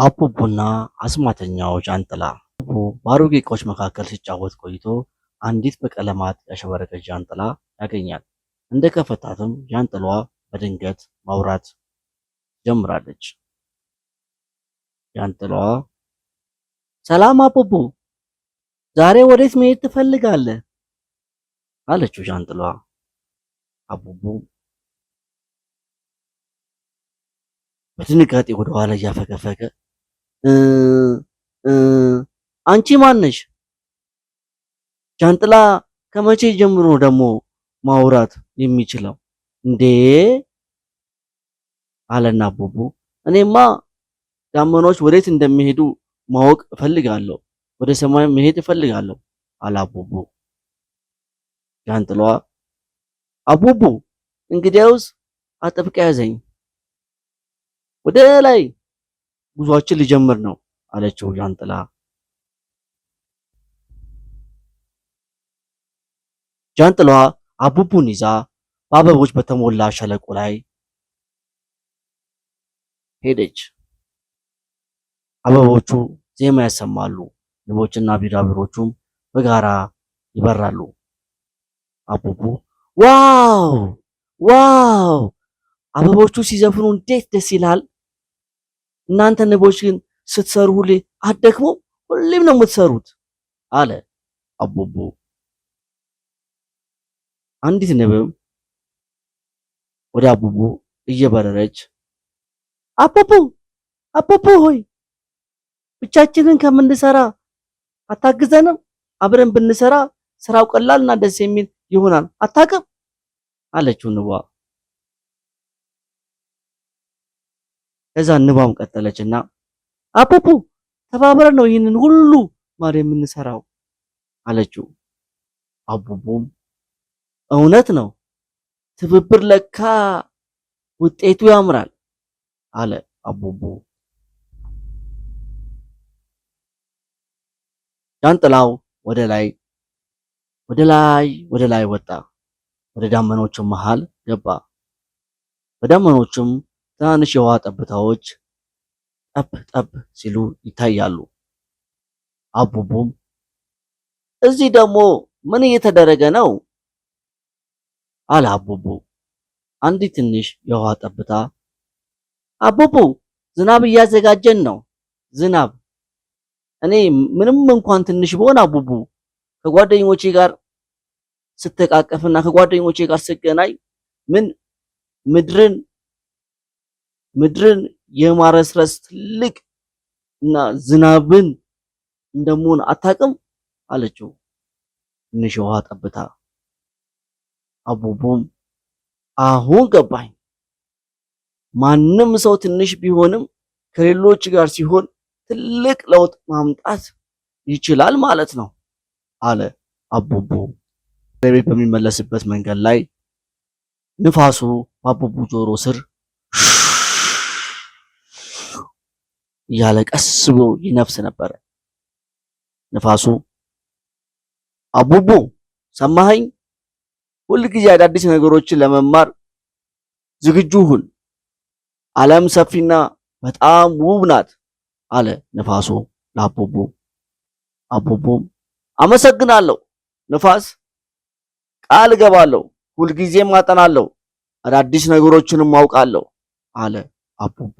አቡቡና አስማተኛው ጃንጥላ። አቡቡ በአሮጌ ዕቃዎች መካከል ሲጫወት ቆይቶ አንዲት በቀለማት ያሸበረቀች ጃንጥላ ያገኛል። እንደ ከፈታትም ጃንጥላዋ በድንገት ማውራት ጀምራለች። ጃንጥላዋ ሰላም አቡቡ፣ ዛሬ ወዴት መሄድ ትፈልጋለህ? አለችው ጃንጥላዋ። አቡቡ በድንጋጤ ወደ ኋላ እያፈገፈገ አንቺ ማን ነሽ? ጃንጥላ ከመቼ ጀምሮ ደግሞ ማውራት የሚችለው እንዴ? አለና አቡቡ እኔማ ዳመናዎች ወዴት እንደሚሄዱ ማወቅ እፈልጋለሁ፣ ወደ ሰማይ መሄድ እፈልጋለሁ አለ አቡቡ። ጃንጥላዋ አቡቡ እንግዲያውስ አጥብቀ ያዘኝ፣ ወደ ላይ ጉዟችን ሊጀምር ነው አለችው ጃንጥላ። ጃንጥላዋ አቡቡን ይዛ በአበቦች በተሞላ ሸለቆ ላይ ሄደች። አበቦቹ ዜማ ያሰማሉ፣ ንቦችና ቢራቢሮቹም በጋራ ይበራሉ። አቡቡ ዋው ዋው፣ አበቦቹ ሲዘፍኑ እንዴት ደስ ይላል! እናንተ ንቦች ግን ስትሰሩ ሁሌ አትደክሙ? ሁሌም ነው የምትሰሩት አለ አቡቡ። አንዲት ንብም ወደ አቡቡ እየበረረች አቡቡ አቡቡ ሆይ ብቻችንን ከምንሰራ አታግዘንም? አብረን ብንሰራ ስራው ቀላልና ደስ የሚል ይሆናል አታውቅም? አለችው ንቧ። ከዛ ንቧም ቀጠለችና አቡቡ ተባብረን ነው ይህንን ሁሉ ማር የምንሰራው አለችው። አቡቡም እውነት ነው፣ ትብብር ለካ ውጤቱ ያምራል አለ አቡቡ። ጃንጥላው ወደ ላይ ወጣ፣ ወደ ዳመኖቹም መሃል ገባ። በዳመኖቹም ትናንሽ የውሃ ጠብታዎች ጠብ ጠብ ሲሉ ይታያሉ። አቡቡም እዚህ ደግሞ ምን እየተደረገ ነው? አለ አቡቡ። አንዲት ትንሽ የውሃ ጠብታ አቡቡ ዝናብ እያዘጋጀን ነው። ዝናብ እኔ ምንም እንኳን ትንሽ ብሆን አቡቡ ከጓደኞቼ ጋር ስተቃቀፍና ከጓደኞቼ ጋር ስገናኝ ምን ምድርን የማረስረስ ትልቅ እና ዝናብን እንደምሆን አታውቅም አለችው ትንሽ የውሃ ጠብታ። አቡቡም አሁን ገባኝ፣ ማንም ሰው ትንሽ ቢሆንም ከሌሎች ጋር ሲሆን ትልቅ ለውጥ ማምጣት ይችላል ማለት ነው አለ አቡቡ። ቤት በሚመለስበት መንገድ ላይ ንፋሱ በአቡቡ ጆሮ ስር እያለ ቀስ ብሎ ይነፍስ ነበር። ንፋሱ አቡቡ ሰማኸኝ? ሁልጊዜ አዳዲስ ነገሮችን ለመማር ዝግጁ ሁን። ዓለም ሰፊና በጣም ውብ ናት አለ ንፋሱ ለአቡቡ። አቡቡም አመሰግናለሁ ንፋስ፣ ቃል እገባለሁ ሁልጊዜም አጠናለሁ፣ አዳዲስ ነገሮችንም አውቃለሁ አለ አቡቡ።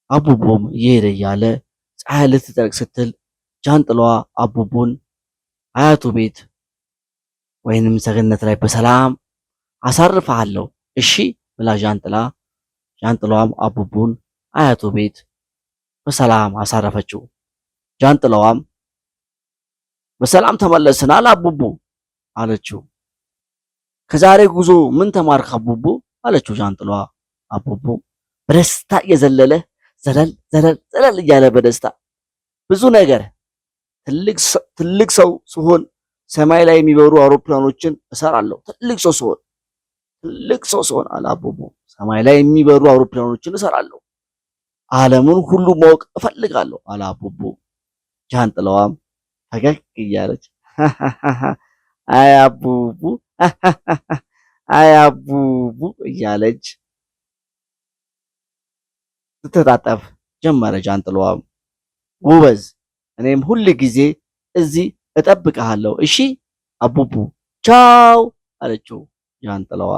አቡቡም እየሄደ እያለ ፀሐይ ልትጠልቅ ስትል ጃንጥላዋ አቡቡን አያቱ ቤት ወይንም ሰገነት ላይ በሰላም አሳርፈሃለሁ እሺ ብላ ጃንጥላዋም አቡቡን አያቱ ቤት በሰላም አሳረፈችው። ጃንጥላዋም በሰላም ተመለስናል አቡቡ አለችው። ከዛሬ ጉዞ ምን ተማርክ አቡቡ አለችው ጃንጥላዋ። አቡቡ በደስታ እየዘለለ ዘለል እያለ በደስታ ብዙ ነገር ትልቅ ሰው ስሆን ሰማይ ላይ የሚበሩ አውሮፕላኖችን እሰራለሁ። ትልቅ ሰው ስሆን አለ አቡቡ ሰማይ ላይ የሚበሩ አውሮፕላኖችን እሰራለሁ። ዓለምን ሁሉ ማወቅ እፈልጋለሁ አለ አቡቡ። ጃንጥላዋም ፈገግ እያለች አይ አቡቡ አይ አቡቡ እያለች ስትታጠፍ ጀመረ ጃንጥላዋ። ጎበዝ፣ እኔም ሁል ጊዜ እዚህ እጠብቅሃለሁ እሺ አቡቡ ቻው አለችው ጃንጥላዋ።